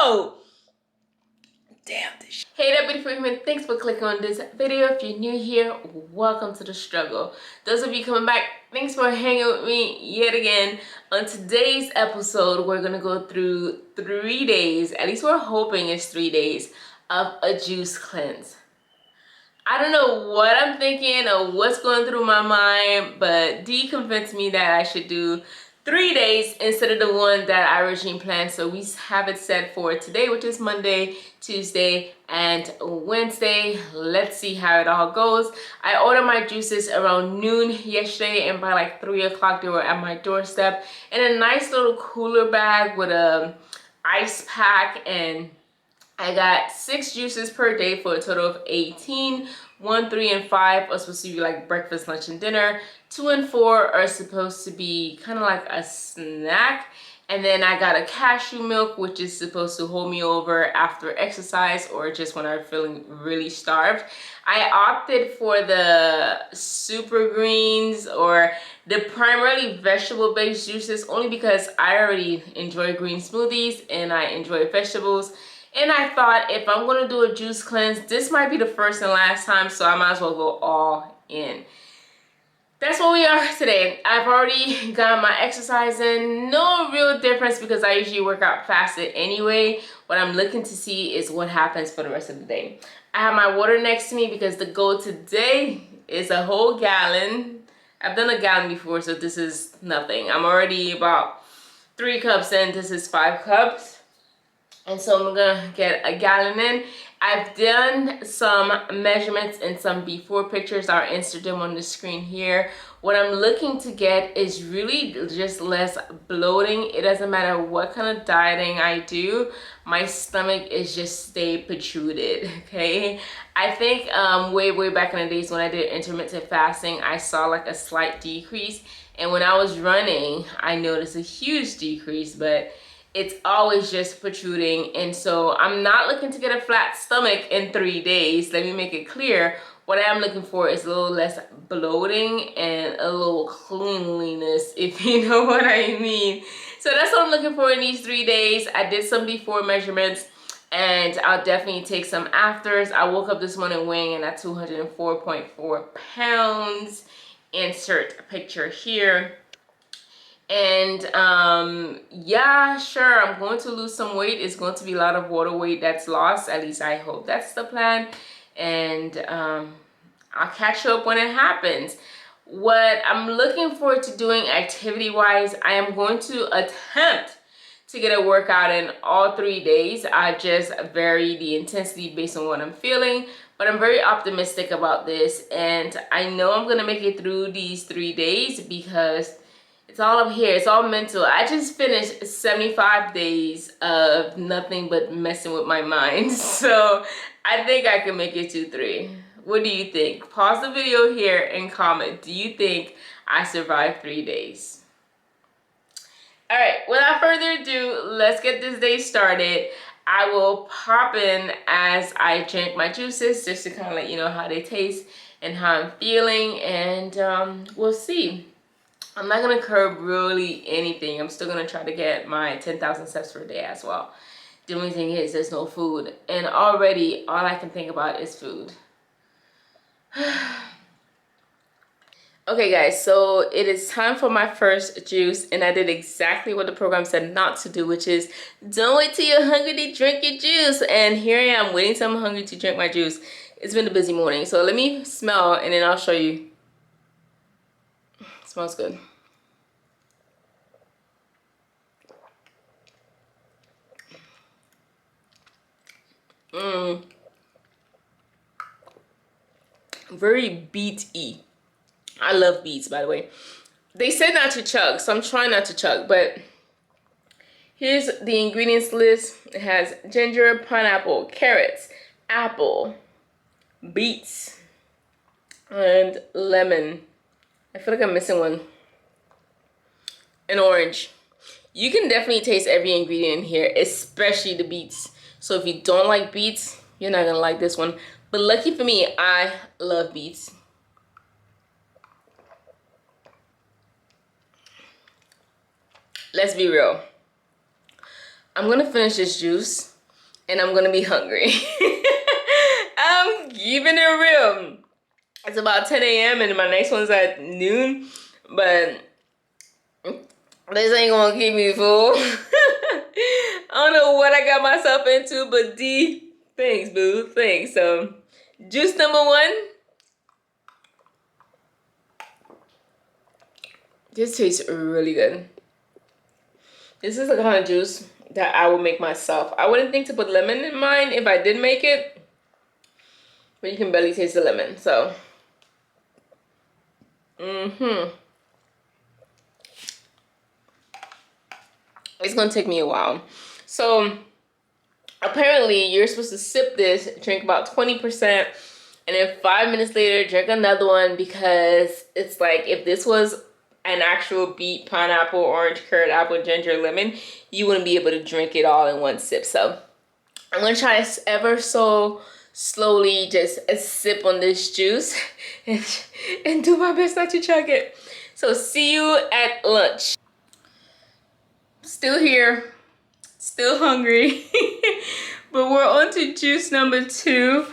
no! Damn this shit. Hey there, beautiful human. Thanks for clicking on this video. If you're new here, welcome to the struggle. Those of you coming back, thanks for hanging with me yet again. On today's episode, we're gonna go through 3 days, at least we're hoping it's 3 days, of a juice cleanse. I don't know what I'm thinking or what's going through my mind, but Dee convinced me that I should do 3 days instead of the one that I originally planned. So we have it set for today, which is Monday, Tuesday, and Wednesday. Let's see how it all goes. I ordered my juices around noon yesterday, and by like 3 o'clock they were at my doorstep in a nice little cooler bag with a ice pack, and I got 6 juices per day for a total of 18. 1, 3, and 5 are supposed to be like breakfast, lunch, and dinner. 2 and 4 are supposed to be kind of like a snack. And then I got a cashew milk, which is supposed to hold me over after exercise or just when I'm feeling really starved. I opted for the super greens or the primarily vegetable-based juices only because I already enjoy green smoothies and I enjoy vegetables. And I thought if I'm going to do a juice cleanse, this might be the first and last time, so I might as well go all in. That's what we are today. I've already got my exercise in. No real difference because I usually work out fasted anyway. What I'm looking to see is what happens for the rest of the day. I have my water next to me because the goal today is a whole gallon. I've done a gallon before, so this is nothing. I'm already about 3 cups in. This is 5 cups. And so I'm gonna get a gallon in. I've done some measurements and some before pictures. I'll insert them on the screen here. What I'm looking to get is really just less bloating. It doesn't matter what kind of dieting I do, my stomach is just stay protruded, okay? I think way back in the days when I did intermittent fasting, I saw like a slight decrease. And when I was running, I noticed a huge decrease, but it's always just protruding. And so I'm not looking to get a flat stomach in 3 days. Let me make it clear. What I am looking for is a little less bloating and a little cleanliness, if you know what I mean. So that's what I'm looking for in these 3 days. I did some before measurements and I'll definitely take some afters. I woke up this morning weighing in at 204.4 pounds. Insert a picture here. And yeah, sure, I'm going to lose some weight. It's going to be a lot of water weight that's lost. At least I hope that's the plan. And I'll catch up when it happens. What I'm looking forward to doing activity-wise, I am going to attempt to get a workout in all 3 days. I just vary the intensity based on what I'm feeling. But I'm very optimistic about this. And I know I'm going to make it through these 3 days because it's all up here. It's all mental. I just finished 75 days of nothing but messing with my mind. So I think I can make it to 3. What do you think? Pause the video here and comment. Do you think I survived 3 days? All right, without further ado, let's get this day started. I will pop in as I drink my juices just to kind of let you know how they taste and how I'm feeling, and we'll see. I'm not going to curb really anything. I'm still going to try to get my 10,000 steps per day as well. The only thing is there's no food. And already all I can think about is food. Okay guys, so it is time for my first juice. And I did exactly what the program said not to do, which is don't wait till you're hungry to drink your juice. And here I am waiting till I'm hungry to drink my juice. It's been a busy morning. So let me smell and then I'll show you. Smells good. Very beet-y. I love beets, by the way. They said not to chug, so I'm trying not to chug, but here's the ingredients list. It has ginger, pineapple, carrots, apple, beets, and lemon. I feel like I'm missing one. And orange. You can definitely taste every ingredient in here, especially the beets. So if you don't like beets, you're not gonna like this one. But lucky for me, I love beets. Let's be real. I'm gonna finish this juice and I'm gonna be hungry. I'm keeping it real. It's about 10 a.m. and my next one's at noon, but this ain't gonna keep me full. I don't know what I got myself into, but D, thanks, boo, thanks. So, juice number 1. This tastes really good. This is the kind of juice that I would make myself. I wouldn't think to put lemon in mine if I did make it, but you can barely taste the lemon, so. It's gonna take me a while. So apparently you're supposed to sip this, drink about 20%, and then 5 minutes later drink another one, because it's like if this was an actual beet, pineapple, orange, curd, apple, ginger, lemon, you wouldn't be able to drink it all in one sip. So I'm gonna try to ever so slowly just a sip on this juice and do my best not to chug it. So see you at lunch. Still here, still hungry, but we're on to juice number 2.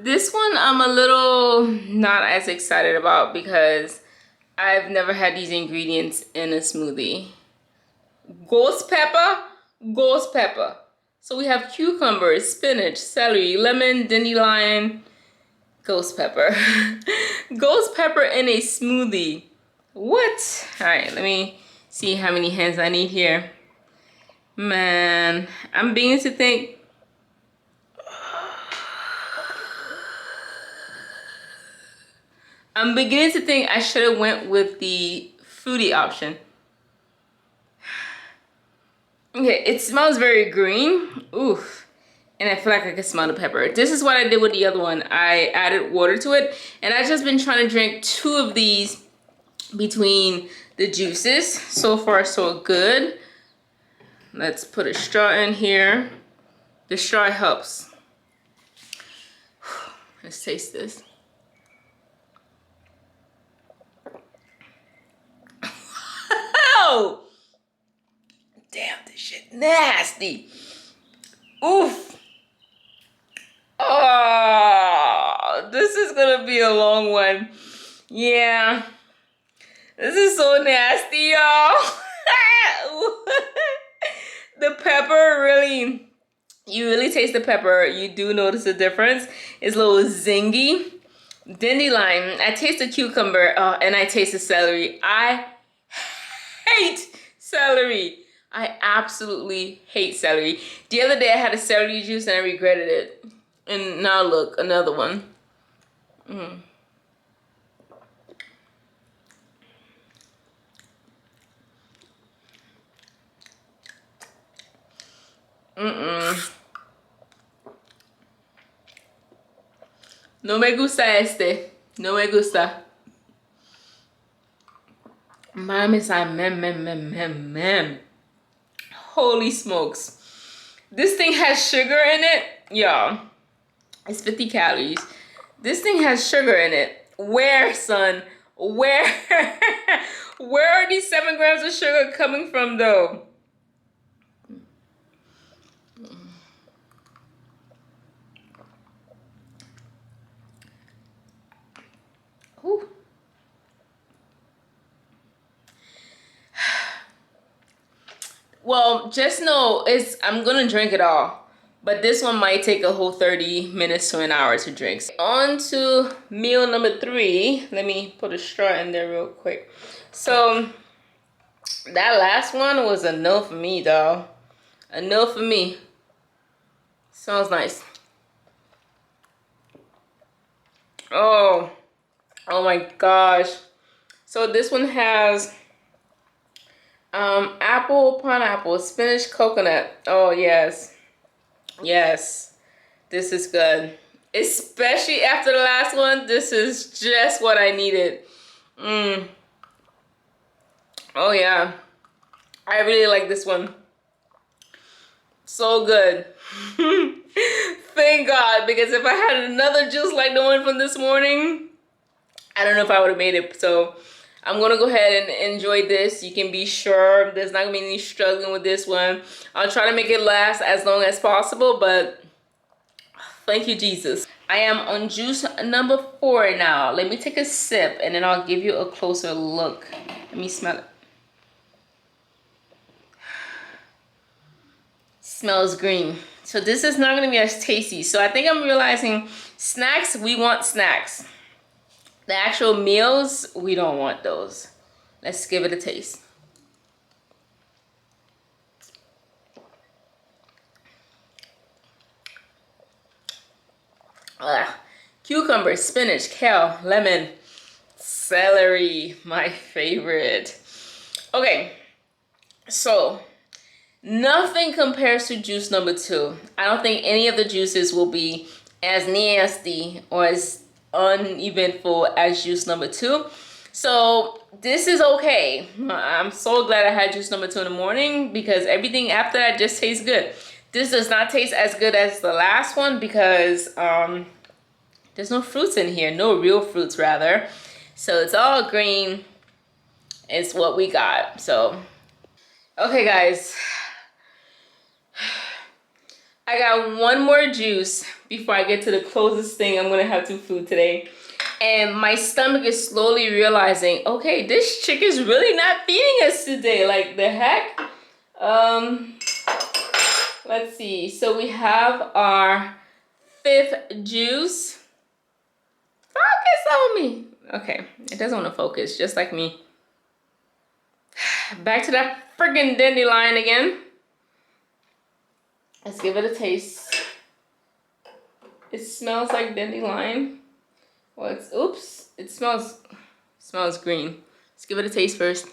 This one I'm a little not as excited about because I've never had these ingredients in a smoothie. Ghost pepper. So we have cucumbers, spinach, celery, lemon, dandelion, ghost pepper. Ghost pepper in a smoothie. What? All right, let me see how many hands I need here. Man, I'm beginning to think. I should have went with the fruity option. Okay, it smells very green. Oof. And I feel like I can smell the pepper. This is what I did with the other one. I added water to it, and I've just been trying to drink 2 of these between the juices. So far, so good. Let's put a straw in here. The straw helps. Let's taste this. Oh! Damn, this shit nasty. Oof. Oh, this is gonna be a long one. Yeah. This is so nasty, y'all. The pepper really, you really taste the pepper. You do notice the difference. It's a little zingy. Dandelion, I taste the cucumber, and I taste the celery. I hate celery. I absolutely hate celery. The other day I had a celery juice and I regretted it. And now look, another one. No me gusta este. No me gusta. Mami said, mem. Holy smokes. This thing has sugar in it. Y'all, it's 50 calories. This thing has sugar in it. Where, son? Where? Where are these 7 grams of sugar coming from, though? Whew. Well, just know I'm gonna drink it all, but this one might take a whole 30 minutes to an hour to drink. On to meal number 3. Let me put a straw in there real quick. So that last one was a no for me, dog. A no for me. Smells nice. Oh my gosh. So this one has apple, pineapple, spinach, coconut. Oh yes. Yes. This is good. Especially after the last one, this is just what I needed. Oh yeah. I really like this one. So good. Thank God, because if I had another juice like the one from this morning, I don't know if I would have made it. So I'm gonna go ahead and enjoy this. You can be sure there's not gonna be any struggling with this one. I'll try to make it last as long as possible, but thank you, Jesus. I am on juice number 4 now. Let me take a sip and then I'll give you a closer look. Let me smell it. Smells green. So this is not gonna be as tasty. So I think I'm realizing snacks, we want snacks. The actual meals, we don't want those. Let's give it a taste. Cucumber, spinach, kale, lemon, celery, my favorite. Okay, so nothing compares to juice number 2. I don't think any of the juices will be as nasty or as uneventful as juice number 2. So this is okay. I'm so glad I had juice number 2 in the morning because everything after that just tastes good. This does not taste as good as the last one because there's no fruits in here, no real fruits rather. So it's all green. It's what we got. So okay guys, I got one more juice before I get to the closest thing I'm gonna have to food today. And my stomach is slowly realizing, okay, this chick is really not feeding us today. Like the heck? Let's see. So we have our 5th juice. Focus on me. Okay, it doesn't want to focus, just like me. Back to that freaking dandelion again. Let's give it a taste. It smells like dandelion. Well, it's, oops, it smells green. Let's give it a taste first.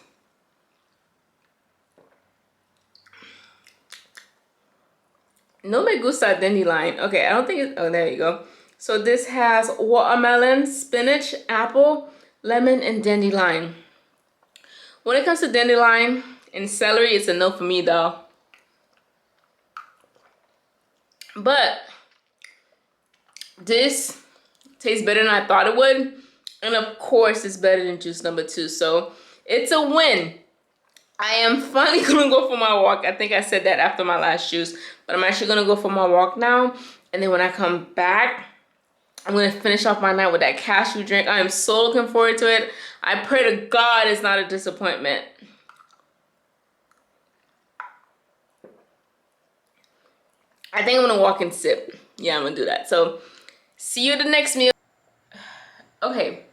No me gusta dandelion. Okay, I don't think it's, oh, there you go. So this has watermelon, spinach, apple, lemon, and dandelion. When it comes to dandelion and celery, it's a no for me though. But this tastes better than I thought it would. And of course, it's better than juice number 2. So it's a win. I am finally gonna go for my walk. I think I said that after my last juice, but I'm actually gonna go for my walk now. And then when I come back, I'm gonna finish off my night with that cashew drink. I am so looking forward to it. I pray to God it's not a disappointment. I think I'm gonna walk and sip. Yeah, I'm gonna do that. So see you at the next meal. Okay,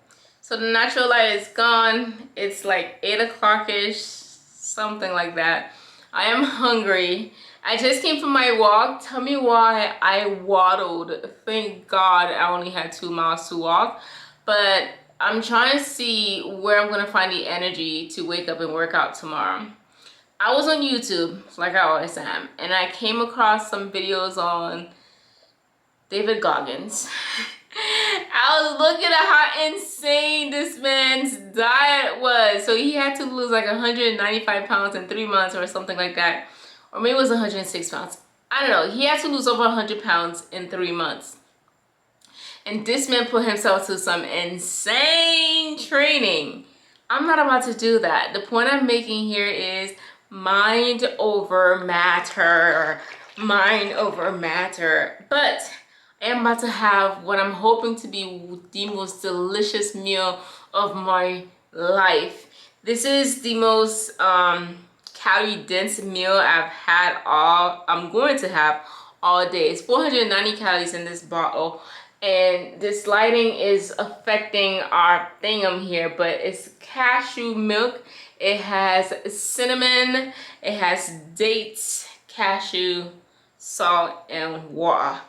so the natural light is gone. It's like 8 o'clock-ish, something like that. I am hungry. I just came from my walk. Tell me why I waddled. Thank God I only had 2 miles to walk. But I'm trying to see where I'm gonna find the energy to wake up and work out tomorrow. I was on YouTube, like I always am, and I came across some videos on David Goggins. I was looking at how insane this man's diet was. So he had to lose like 195 pounds in 3 months or something like that. Or maybe it was 106 pounds. I don't know. He had to lose over 100 pounds in 3 months. And this man put himself to some insane training. I'm not about to do that. The point I'm making here is mind over matter. Mind over matter. But I am about to have what I'm hoping to be the most delicious meal of my life. This is the most calorie dense meal I'm going to have all day. It's 490 calories in this bottle. And this lighting is affecting our thingam here, but it's cashew milk. It has cinnamon, it has dates, cashew, salt, and water.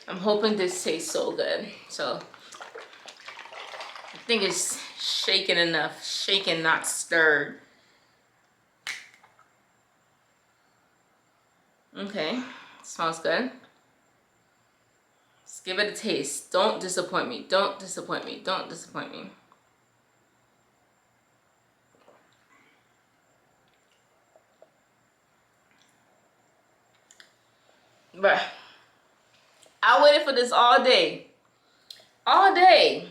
I'm hoping this tastes so good. So I think it's shaken enough. Shaken, not stirred. Okay, smells good. Let's give it a taste. Don't disappoint me. Don't disappoint me. Don't disappoint me. Bruh. I waited for this all day. All day.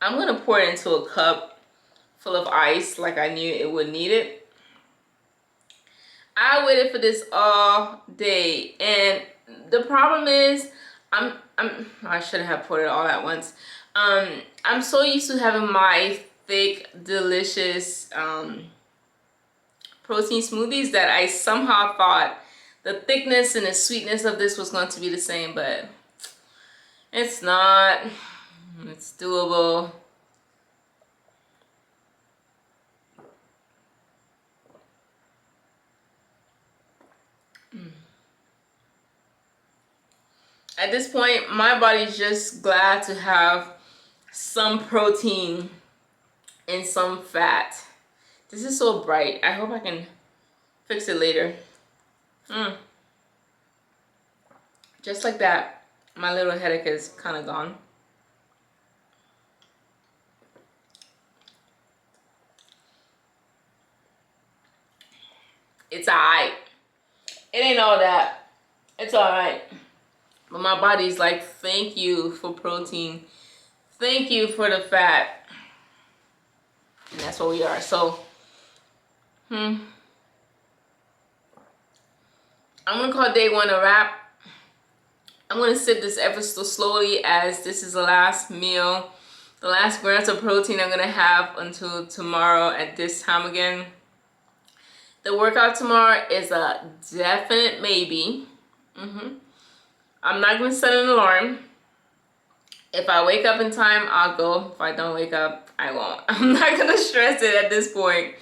I'm gonna pour it into a cup full of ice like I knew it would need it. I waited for this all day, and the problem is I shouldn't have poured it all at once. I'm so used to having my thick, delicious protein smoothies that I somehow thought the thickness and the sweetness of this was going to be the same, but it's not. It's doable. At this point, my body's just glad to have some protein and some fat. This is so bright. I hope I can fix it later. Just like that, my little headache is kind of gone. It's alright. It ain't all that. It's alright. But my body's like, thank you for protein. Thank you for the fat. And that's what we are. So, I'm gonna call day one a wrap. I'm gonna sip this ever so slowly, as this is the last meal, the last grams of protein I'm gonna have until tomorrow at this time again. The workout tomorrow is a definite maybe. I'm not gonna set an alarm. If I wake up in time, I'll go. If I don't wake up, I won't. I'm not gonna stress it at this point.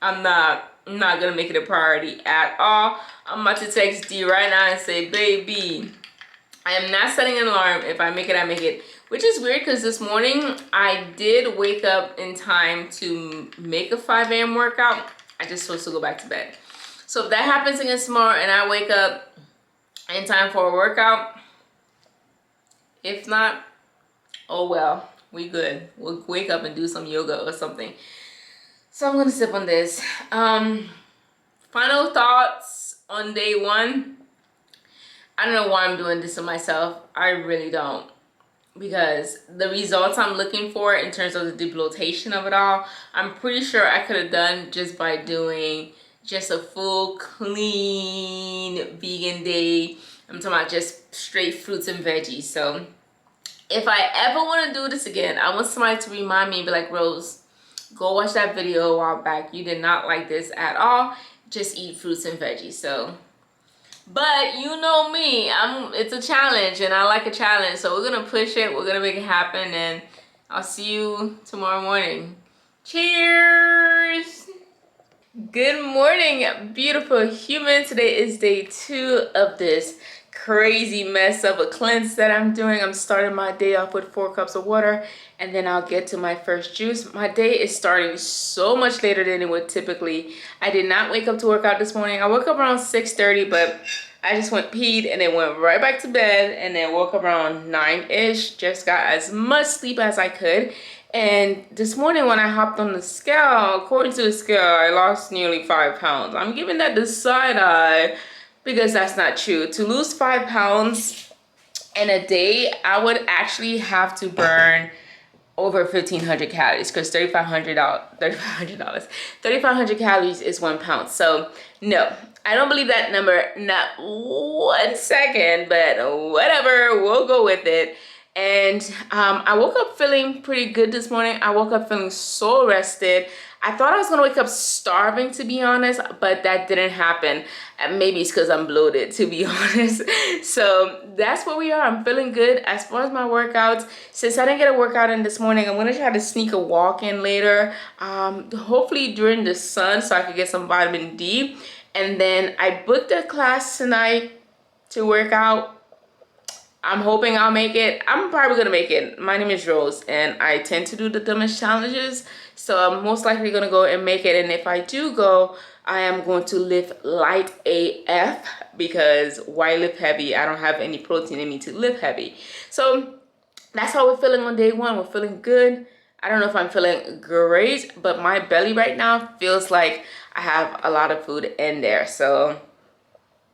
I'm not gonna make it a priority at all. I'm about to text D right now and say, baby, I am not setting an alarm. If I make it, I make it. Which is weird, because this morning I did wake up in time to make a 5 a.m. workout. I just supposed to go back to bed. So if that happens again tomorrow and I wake up in time for a workout, if not, oh well, we good. We'll wake up and do some yoga or something. So I'm gonna sip on this. Final thoughts on day one. I don't know why I'm doing this to myself. I really don't. Because the results I'm looking for in terms of the debloatation of it all, I'm pretty sure I could have done just by doing just a full clean vegan day. I'm talking about just straight fruits and veggies. So if I ever want to do this again, I want somebody to remind me and be like, Rose, go watch that video a while back. You did not like this at all. Just eat fruits and veggies. So, but you know me, it's a challenge and I like a challenge. So we're going to push it. We're going to make it happen, and I'll see you tomorrow morning. Cheers. Good morning, beautiful human. Today is day 2 of this crazy mess of a cleanse that I'm doing. I'm starting my day off with 4 cups of water, and then I'll get to my first juice. My day is starting so much later than it would typically. I did not wake up to work out this morning. I woke up around 6:30, but I just peed and then went right back to bed, and then woke up around 9-ish. Just got as much sleep as I could. And this morning when I hopped on the scale, according to the scale, I lost nearly 5 pounds. I'm giving that the side eye, because that's not true. To lose 5 pounds in a day, I would actually have to burn over 1,500 calories, because 3,500 calories is 1 pound. So no, I don't believe that number, not 1 second, but whatever, we'll go with it. And I woke up feeling pretty good this morning. I woke up feeling so rested. I thought I was gonna wake up starving, to be honest, but that didn't happen. And maybe it's because I'm bloated, to be honest. So that's where we are. I'm feeling good. As far as my workouts, since I didn't get a workout in this morning, I'm gonna try to sneak a walk in later, hopefully during the sun, so I could get some vitamin D. And then I booked a class tonight to work out. I'm hoping I'll make it. I'm probably gonna make it. My name is Rose, and I tend to do the dumbest challenges, so I'm most likely gonna go and make it. And if I do go, I am going to lift light AF, because why lift heavy? I don't have any protein in me to lift heavy. So that's how we're feeling on day 1. We're feeling good. I don't know if I'm feeling great, but my belly right now feels like I have a lot of food in there. So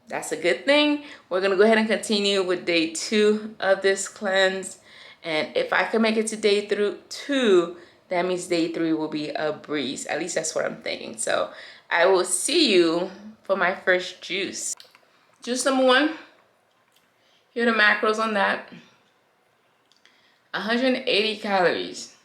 that's a good thing. We're gonna go ahead and continue with day 2 of this cleanse, And if I can make it to day through 2, that means day 3 will be a breeze. At least that's what I'm thinking. So I will see you for my first juice. Juice number 1. Here are the macros on that. 180 calories.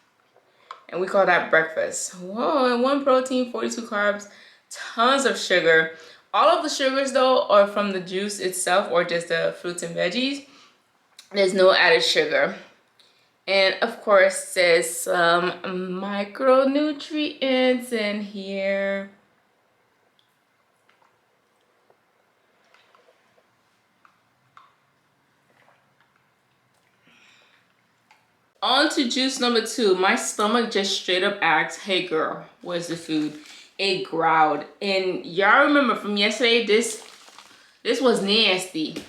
And we call that breakfast. Whoa, and 1 protein, 42 carbs, tons of sugar. All of the sugars though are from the juice itself or just the fruits and veggies. There's no added sugar. And of course there's some micronutrients in here. On to juice number 2. My stomach just straight up asked, hey girl, where's the food? It growled. And y'all remember from yesterday, this was nasty.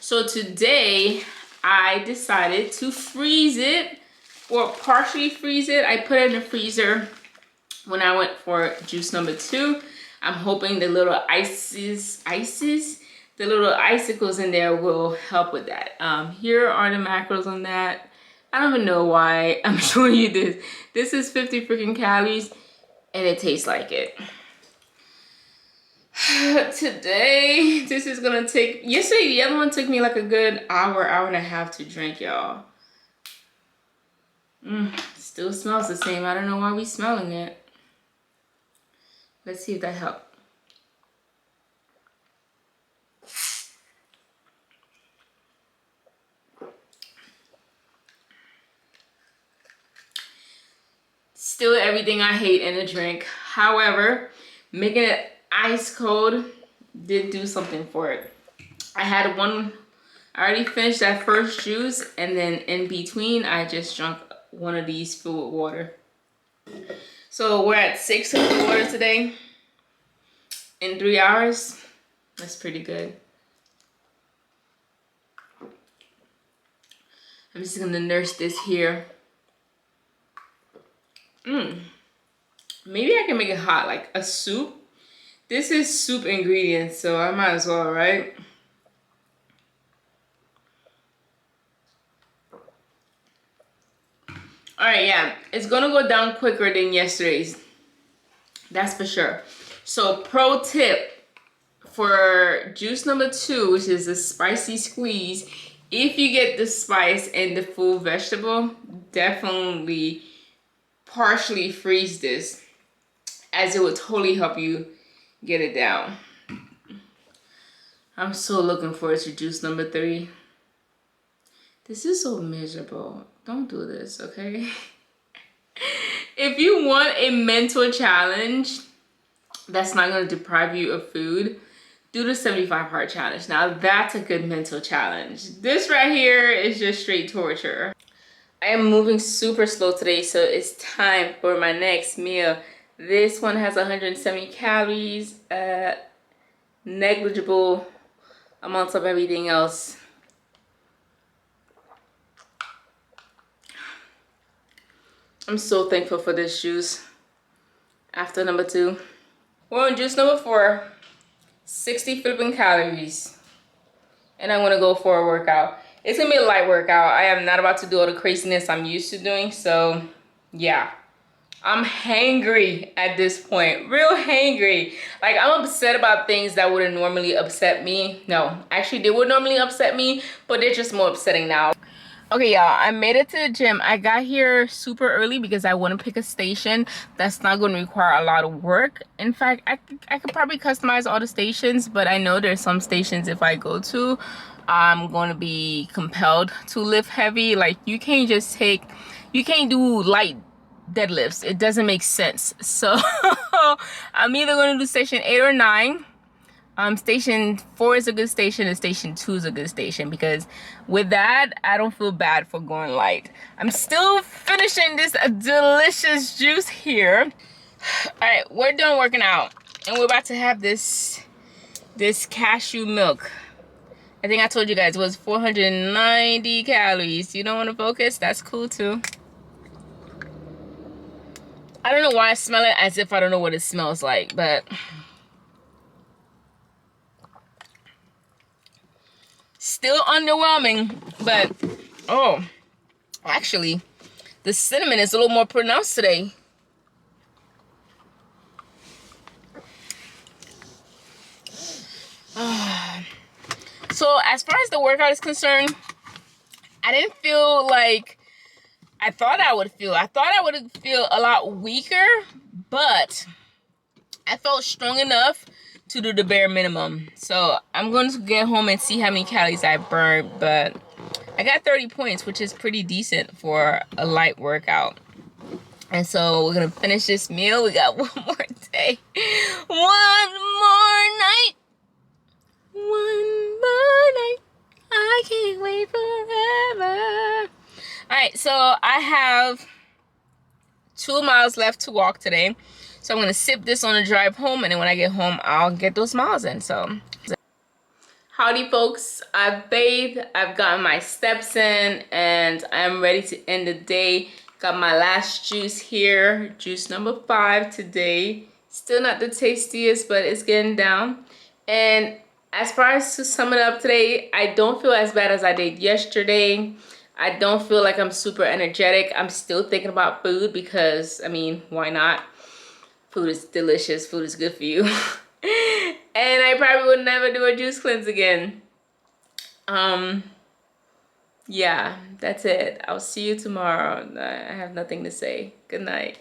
So today I decided to freeze it, or partially freeze it. I put it in the freezer when I went for juice number 2. I'm hoping the little the little icicles in there will help with that. Here are the macros on that. I don't even know why I'm showing you this. This is 50 freaking calories and it tastes like it. Today, this is gonna take, yesterday the other one took me like a good hour and a half to drink, y'all. Still smells the same. I don't know why we smelling it. Let's see if that helps. Still everything I hate in a drink. However, making it ice cold did do something for it. I already finished that first juice, and then in between I just drank one of these filled with water. So we're at 6 of the water today in 3 hours. That's pretty good. I'm just gonna nurse this here. Maybe I can make it hot, like a soup. This is soup ingredients, so I might as well, right? Alright, yeah. It's gonna go down quicker than yesterday's. That's for sure. So pro tip for juice number 2, which is a spicy squeeze, if you get the spice and the full vegetable, definitely partially freeze this, as it will totally help you get it down. I'm so looking forward to juice number 3. This is so miserable. Don't do this, okay? If you want a mental challenge that's not going to deprive you of food, do the 75 hard challenge. Now that's a good mental challenge. This right here is just straight torture. I am moving super slow today, so it's time for my next meal. This one has 170 calories, negligible amounts of everything else. I'm so thankful for this juice. After number 2. We're on juice number 4. 60 flipping calories. And I'm gonna go for a workout. It's gonna be a light workout. I am not about to do all the craziness I'm used to doing, so yeah. I'm hangry at this point, real hangry. Like, I'm upset about things that wouldn't normally upset me. No, actually they would normally upset me, but they're just more upsetting now. Okay, y'all, I made it to the gym. I got here super early because I want to pick a station that's not going to require a lot of work. In fact, I could probably customize all the stations, but I know there's some stations if I go to, I'm going to be compelled to lift heavy. Like, you can't do light deadlifts. It doesn't make sense. So I'm either going to do station 8 or 9. Station 4 is a good station and station 2 is a good station, because with that I don't feel bad for going light. I'm still finishing this delicious juice here. All right, we're done working out and we're about to have this cashew milk. I think I told you guys it was 490 calories. You don't want to focus? That's cool too. I don't know why I smell it as if I don't know what it smells like, but still underwhelming. But oh, Actually, the cinnamon is a little more pronounced today. So as far as the workout is concerned, I didn't feel like I thought I would feel. I thought I would feel a lot weaker, but I felt strong enough to do the bare minimum. So I'm going to get home and see how many calories I burned, but I got 30 points, which is pretty decent for a light workout. And so we're going to finish this meal. We got one more day. One more night. One more night. I can't wait forever. All right, so I have 2 miles left to walk today. So I'm going to sip this on the drive home, and then when I get home, I'll get those miles in. So, howdy folks, I've bathed, I've gotten my steps in, and I'm ready to end the day. Got my last juice here, juice number 5 today. Still not the tastiest, but it's getting down. And as far as to sum it up today, I don't feel as bad as I did yesterday. I don't feel like I'm super energetic. I'm still thinking about food because, I mean, why not? Food is delicious. Food is good for you. And I probably would never do a juice cleanse again. Yeah, that's it. I'll see you tomorrow. I have nothing to say. Good night.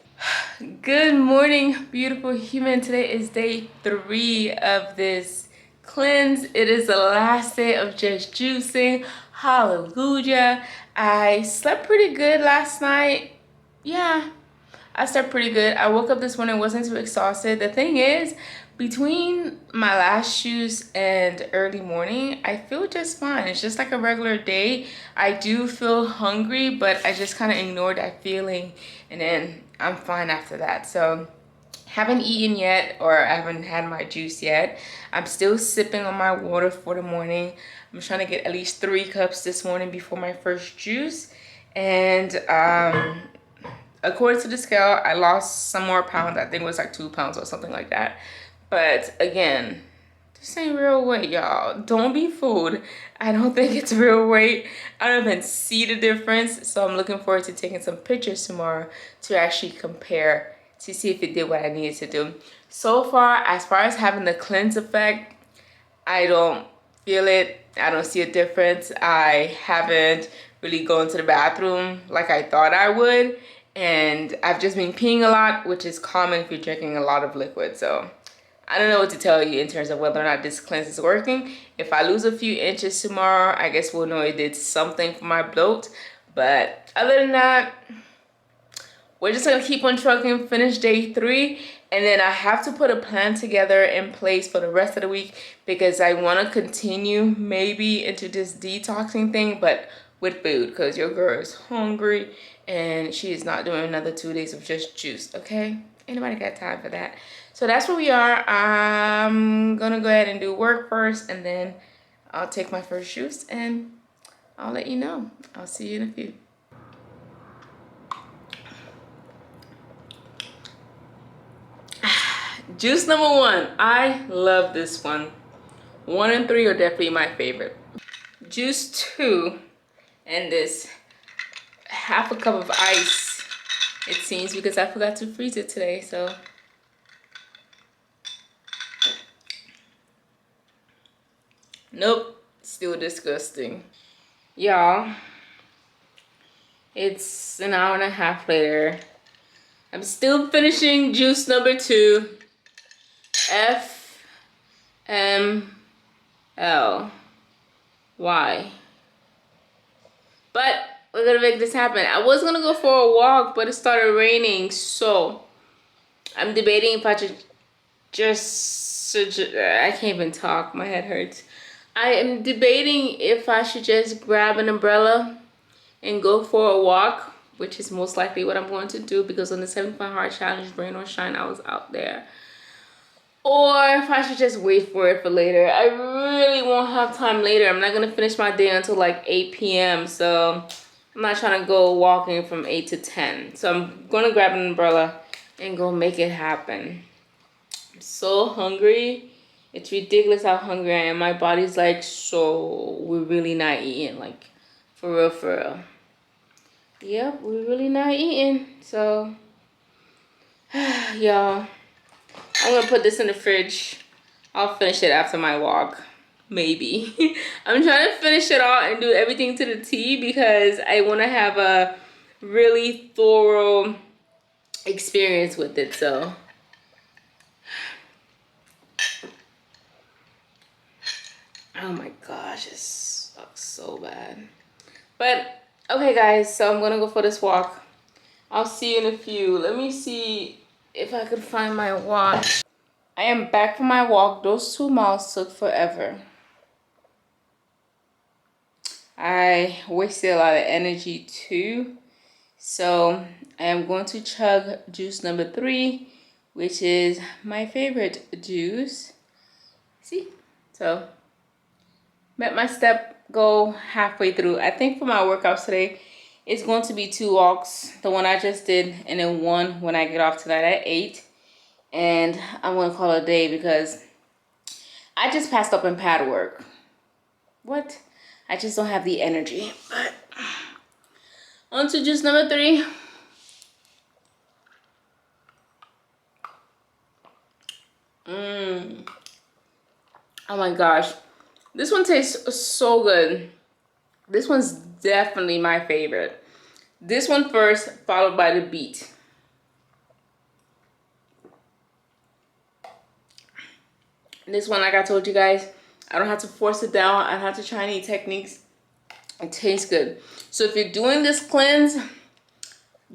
Good morning, beautiful human. Today is day 3 of this cleanse. It is the last day of just juicing. Hallelujah. I slept pretty good last night. Yeah, I slept pretty good. I woke up this morning, wasn't too exhausted. The thing is, between my last juice and early morning, I feel just fine. It's just like a regular day. I do feel hungry, but I just kind of ignored that feeling, and then I'm fine after that. So haven't eaten yet, or I haven't had my juice yet. I'm still sipping on my water for the morning. I'm trying to get at least 3 cups this morning before my first juice. And according to the scale, I lost some more pounds. I think it was like 2 pounds or something like that. But again, this ain't real weight, y'all. Don't be fooled. I don't think it's real weight. I don't even see the difference. So I'm looking forward to taking some pictures tomorrow to actually compare to see if it did what I needed to do. So far as having the cleanse effect, I don't feel it. I don't see a difference. I haven't really gone to the bathroom like I thought I would. And I've just been peeing a lot, which is common if you're drinking a lot of liquid. So I don't know what to tell you in terms of whether or not this cleanse is working. If I lose a few inches tomorrow, I guess we'll know it did something for my bloat. But other than that, we're just gonna keep on trucking, finish day 3, and then I have to put a plan together in place for the rest of the week because I want to continue maybe into this detoxing thing, but with food, because your girl is hungry and she is not doing another 2 days of just juice. Okay, anybody got time for that? So that's where we are. I'm gonna go ahead and do work first, and then I'll take my first juice and I'll let you know. I'll see you in a few. Juice number 1. I love this one. 1 and 3 are definitely my favorite. Juice 2, and this half a cup of ice, it seems, because I forgot to freeze it today. So nope, still disgusting. Y'all, it's an hour and a half later. I'm still finishing juice number 2. FMLY. But we're gonna make this happen. I was gonna go for a walk, but it started raining, so I'm debating if I should I can't even talk, my head hurts. I am debating if I should just grab an umbrella and go for a walk, which is most likely what I'm going to do, because on the 75 hard challenge, rain or shine, I was out there. Or if I should just wait for it for later. I really won't have time later. I'm not gonna finish my day until like 8 p.m. So I'm not trying to go walking from 8 to 10. So I'm gonna grab an umbrella and go make it happen. I'm so hungry. It's ridiculous how hungry I am. My body's like, so we're really not eating, like, for real, for real. Yep, we're really not eating. So, y'all, I'm gonna put this in the fridge. I'll finish it after my walk. Maybe. I'm trying to finish it all and do everything to the T because I want to have a really thorough experience with it. So, oh my gosh, it sucks so bad. But, okay guys, so I'm gonna go for this walk. I'll see you in a few. Let me see if I could find my watch. I am back from my walk. Those 2 miles took forever. I wasted a lot of energy too. So I am going to chug juice number 3, which is my favorite juice. See? So met my step goal halfway through. I think for my workouts today, it's going to be 2 walks. The one I just did, and then 1 when I get off tonight at 8. And I'm going to call it a day because I just passed up in pad work. What? I just don't have the energy. But on to juice number 3. Oh my gosh. This one tastes so good. This one's definitely my favorite. This one first, followed by the beet. This one, like I told you guys, I don't have to force it down. I don't have to try any techniques. It tastes good. So if you're doing this cleanse,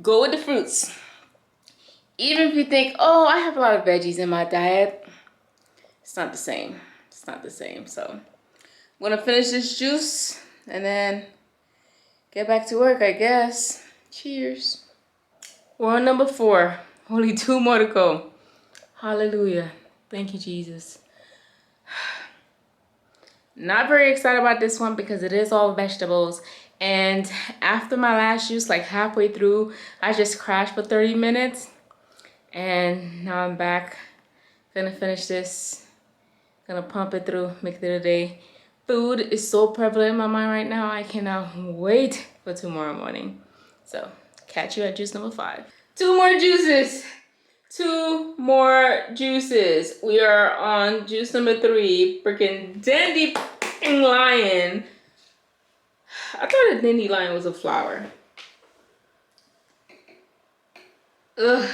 go with the fruits. Even if you think, oh, I have a lot of veggies in my diet, it's not the same. It's not the same. So I'm gonna finish this juice and then get back to work, I guess. Cheers. We're on number 4. Only 2 more to go. Hallelujah. Thank you, Jesus. Not very excited about this one because it is all vegetables. And after my last juice, like halfway through, I just crashed for 30 minutes. And now I'm back. Gonna finish this. Gonna pump it through, make it a day. Food is so prevalent in my mind right now. I cannot wait for tomorrow morning. So, catch you at juice number 5. 2 more juices. 2 more juices. We are on juice number 3. Freaking dandelion. I thought a dandelion was a flower. Ugh.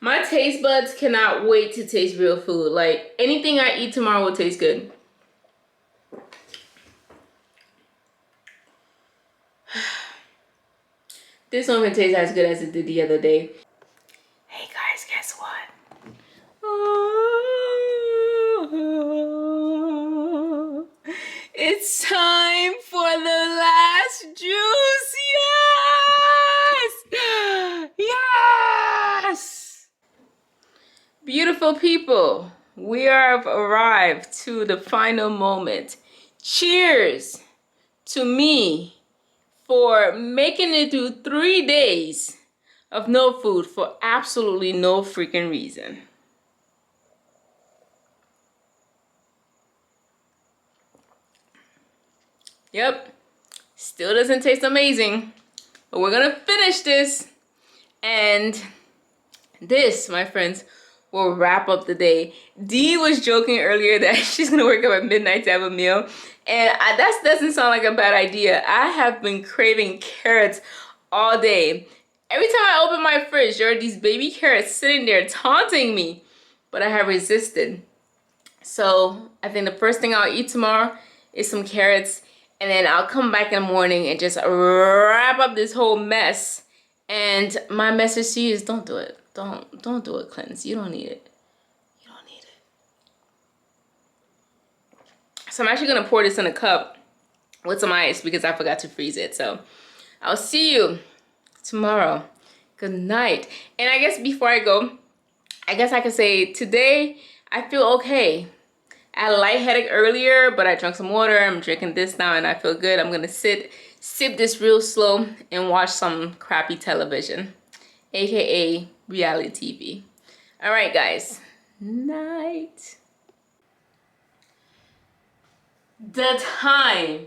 My taste buds cannot wait to taste real food. Like, anything I eat tomorrow will taste good. This one can taste as good as it did the other day. Hey guys, guess what? Oh, it's time for the last juice. Yes! Yes! Beautiful people, we have arrived to the final moment. Cheers to me for making it through 3 days of no food for absolutely no freaking reason. Yep, still doesn't taste amazing, but we're gonna finish this, and this, my friends, will wrap up the day. Dee was joking earlier that she's gonna wake up at midnight to have a meal, and that doesn't sound like a bad idea. I have been craving carrots all day. Every time I open my fridge, there are these baby carrots sitting there taunting me, but I have resisted. So I think the first thing I'll eat tomorrow is some carrots, and then I'll come back in the morning and just wrap up this whole mess. And my message to you is don't do it. Don't do a cleanse. You don't need it. You don't need it. So I'm actually gonna pour this in a cup with some ice because I forgot to freeze it. So I'll see you tomorrow. Good night. And I guess before I go, I guess I could say today I feel okay. I had a light headache earlier, but I drank some water. I'm drinking this now and I feel good. I'm gonna sip this real slow and watch some crappy television, aka reality TV. All right, guys. Night. The time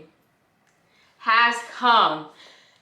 has come.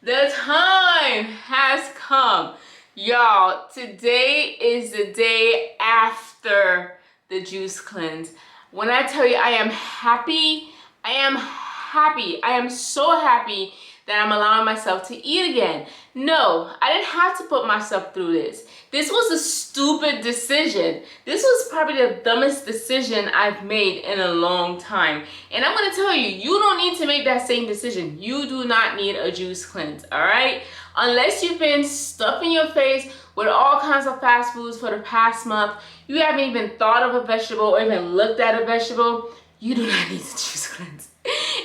The time has come. Y'all, today is the day after the juice cleanse. When I tell you I am happy, I am happy. I am so happy that I'm allowing myself to eat again. No, I didn't have to put myself through this. This was a stupid decision. This was probably the dumbest decision I've made in a long time. And I'm gonna tell you, you don't need to make that same decision. You do not need a juice cleanse, all right? Unless you've been stuffing your face with all kinds of fast foods for the past month, you haven't even thought of a vegetable or even looked at a vegetable, you do not need a juice cleanse.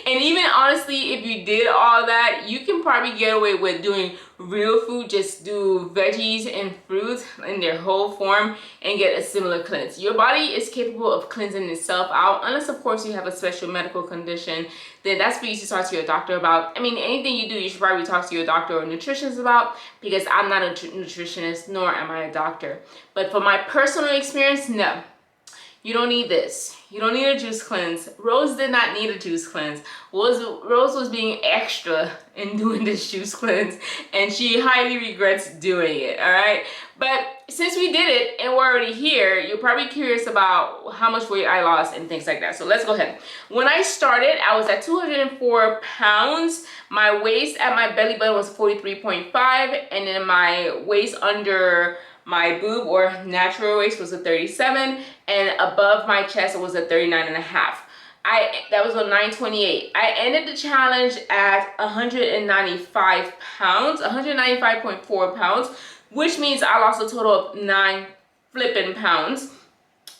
And even honestly, if you did all that, you can probably get away with doing real food. Just do veggies and fruits in their whole form and get a similar cleanse. Your body is capable of cleansing itself out, unless of course you have a special medical condition. Then that's what you should talk to your doctor about. I mean, anything you do, you should probably talk to your doctor or nutritionist about, because I'm not a nutritionist, nor am I a doctor. But for my personal experience, no. You don't need this. You don't need a juice cleanse. Rose did not need a juice cleanse. Rose was being extra in doing this juice cleanse, and she highly regrets doing it, all right? But since we did it and we're already here, you're probably curious about how much weight I lost and things like that. So let's go ahead. When I started, I was at 204 pounds. My waist at my belly button was 43.5, and then my waist under my boob or natural waist was a 37, and above my chest it was a 39 and a half. That was on 9/28. I ended the challenge at 195 pounds, 195.4 pounds, which means I lost a total of 9 flipping pounds.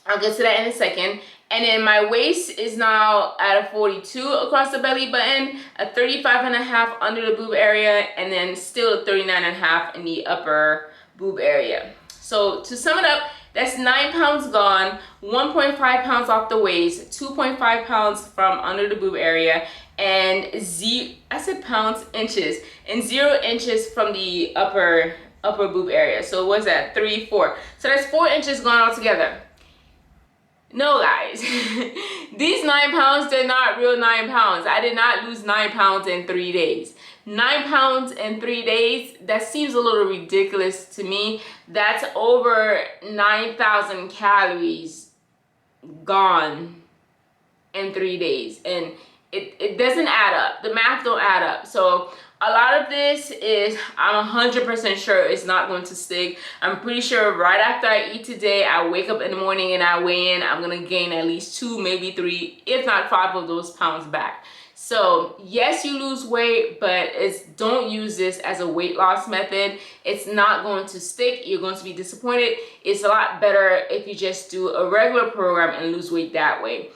I'll get to that in a second. And then my waist is now at a 42 across the belly button, a 35 and a half under the boob area, and then still a 39 and a half in the upper boob area. So to sum it up, that's 9 pounds gone, 1.5 pounds off the waist, 2.5 pounds from under the boob area, and inches, and 0 inches from the upper boob area. So what's that? 3, 4. So that's 4 inches gone altogether. No, guys, these 9 pounds, they're not real 9 pounds. I did not lose 9 pounds in 3 days. 9 pounds in 3 days, that seems a little ridiculous to me. That's over 9,000 calories gone in 3 days. And it doesn't add up. The math don't add up. So a lot of this is, I'm 100% sure it's not going to stick. I'm pretty sure right after I eat today, I wake up in the morning and I weigh in, I'm gonna gain at least 2, maybe 3, if not 5 of those pounds back. So yes, you lose weight, but don't use this as a weight loss method. It's not going to stick. You're going to be disappointed. It's a lot better if you just do a regular program and lose weight that way.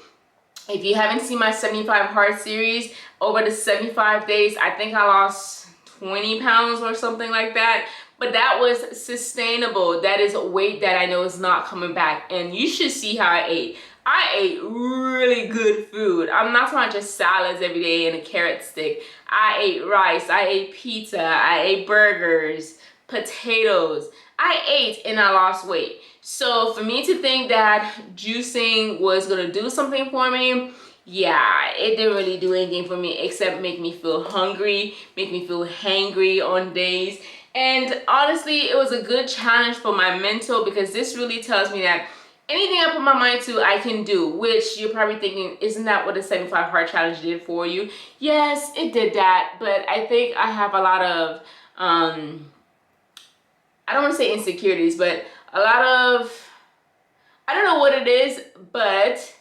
If you haven't seen my 75 hard series, over the 75 days, I think I lost 20 pounds or something like that. But that was sustainable. That is weight that I know is not coming back. And you should see how I ate. I ate really good food. I'm not talking just salads every day and a carrot stick. I ate rice, I ate pizza, I ate burgers, potatoes. I ate and I lost weight. So for me to think that juicing was gonna do something for me, yeah, it didn't really do anything for me except make me feel hungry, make me feel hangry on days. And honestly, it was a good challenge for my mental, because this really tells me that anything I put my mind to, I can do. Which you're probably thinking, isn't that what the 75 hard challenge did for you? Yes, it did that, but I think I have a lot of I don't want to say insecurities, but a lot of, I don't know what it is, but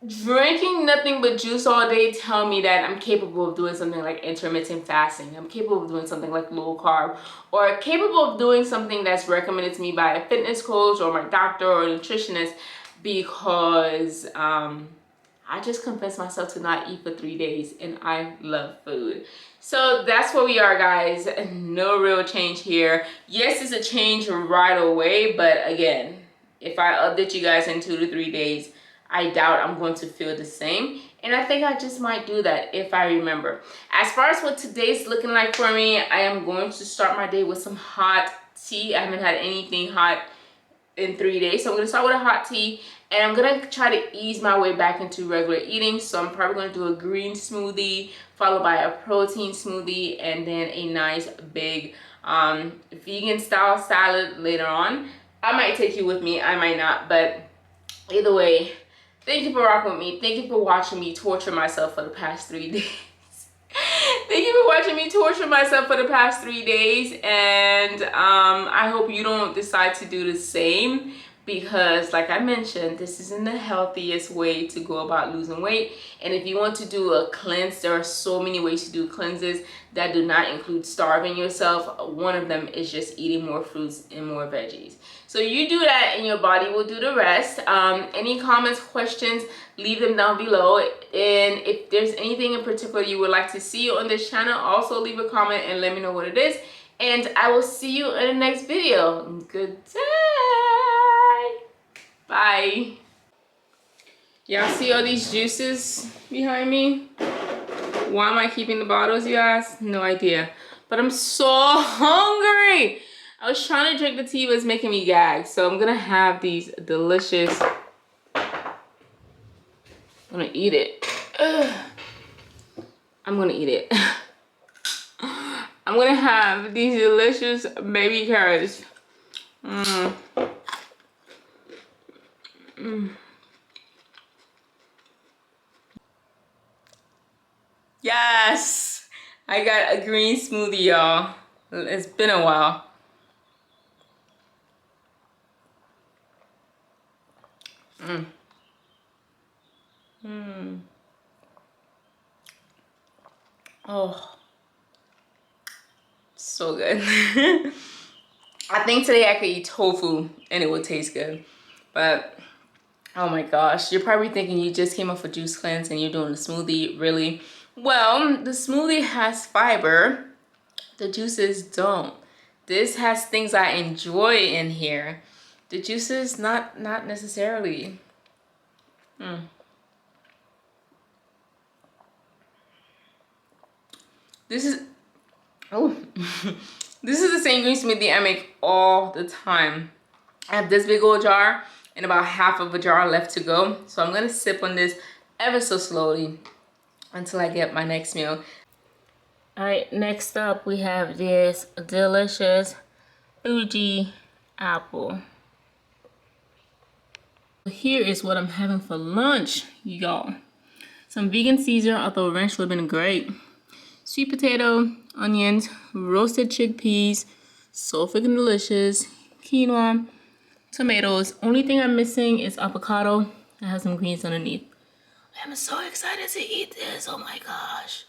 drinking nothing but juice all day tell me that I'm capable of doing something like intermittent fasting. I'm capable of doing something like low carb, or capable of doing something that's recommended to me by a fitness coach or my doctor or a nutritionist, because I just convinced myself to not eat for 3 days, and I love food. So that's where we are, guys. No real change here. Yes, it's a change right away, but again, if I update you guys in 2 to 3 days, I doubt I'm going to feel the same. And I think I just might do that if I remember. As far as what today's looking like for me, I am going to start my day with some hot tea. I haven't had anything hot in 3 days. So I'm gonna start with a hot tea, and I'm gonna try to ease my way back into regular eating. So I'm probably gonna do a green smoothie followed by a protein smoothie, and then a nice big vegan style salad later on. I might take you with me, I might not, but either way, thank you for rocking with me. Thank you for watching me torture myself for the past 3 days. Thank you for watching me torture myself for the past 3 days, and I hope you don't decide to do the same, because like I mentioned, this isn't the healthiest way to go about losing weight. And if you want to do a cleanse, there are so many ways to do cleanses that do not include starving yourself. One of them is just eating more fruits and more veggies. So you do that and your body will do the rest. Any comments, questions, leave them down below. And if there's anything in particular you would like to see on this channel, also leave a comment and let me know what it is. And I will see you in the next video. Good day. Bye. Y'all see all these juices behind me? Why am I keeping the bottles, you ask? No idea. But I'm so hungry. I was trying to drink the tea, but it's making me gag. So I'm gonna have these delicious. I'm gonna eat it. Ugh. I'm gonna eat it. I'm gonna have these delicious baby carrots. Yes, I got a green smoothie, y'all. It's been a while. Oh, so good. I think today I could eat tofu and it would taste good. But, oh my gosh, you're probably thinking you just came off a juice cleanse and you're doing a smoothie, really? Well, the smoothie has fiber. The juices don't. This has things I enjoy in here. The juices, not necessarily. This is, oh, this is the same green smoothie I make all the time. I have this big old jar and about half of a jar left to go. So I'm gonna sip on this ever so slowly until I get my next meal. All right, next up we have this delicious Fuji apple. Here is what I'm having for lunch, y'all. Some vegan Caesar, although ranch would have been great. Sweet potato, onions, roasted chickpeas, so freaking delicious, quinoa, tomatoes. Only thing I'm missing is avocado. I have some greens underneath. I'm so excited to eat this, oh my gosh.